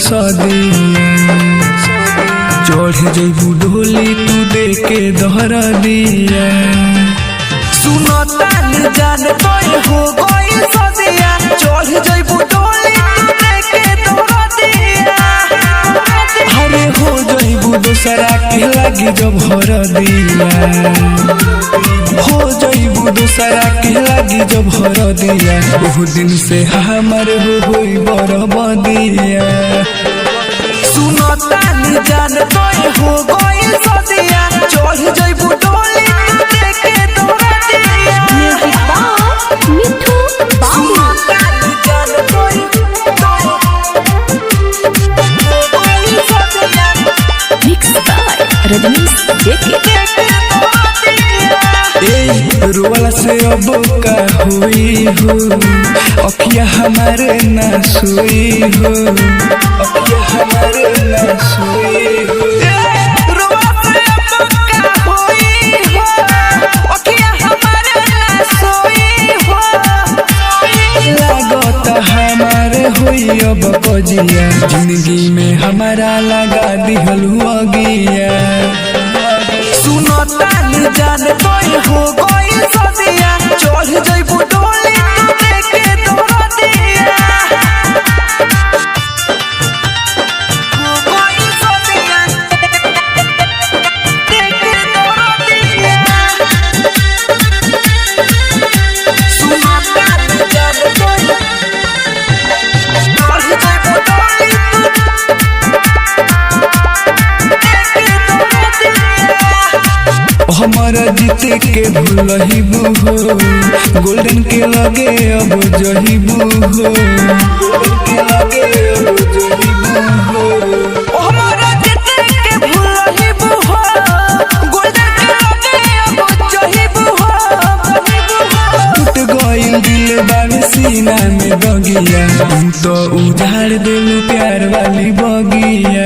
सदिया चढ़ जइबू डोली तू देके दहर दिया। सुनता न जान तोय हो गइल सदिया चढ़ जइबू डोली तू देके दहर दिया। अरे हो जइबू दोसरा के लागी जब हर दिया, हो जइबू दोसरा के लागी जब हर दिया। ओह दिन से हमर होई बरबदिया। सुनता न जान तोय हो गइल सदिया चढ़ जइबू डोली तू देके दहर दिया। मिठू बाबू सुनता न जान तोय हो गइल सदिया मिक्स बाय रजनीश जेके। रोवाला से अब का हुई हो, अखिया हमारे ना सोई हो, अखिया हमारे ना सोई हो। लागत हमारे होई अब कजिया, जिंदगी में हमारा लगा दिहलू अगिया। सुनता न जान तोय हो गइल सदिया चढ़ जइबू डोली तू देके दहर दिया। हो गइल सदिया देके दहर दिया। सुनता न जान तोय चढ़ जइबू डोली हमारा जीते के भूलहिबू हो, गोल्डन के लगे अब जहिबू हो, गोल्डन के लगे अब जहिबू हो। हमारा जीते के भूलहिबू हो, गोल्डन के लगे अब जहिबू हो। टूट गइल दिल बाबे सीना में दगिया, तुम तो उजाड़ दिल प्यार वाली बगिया।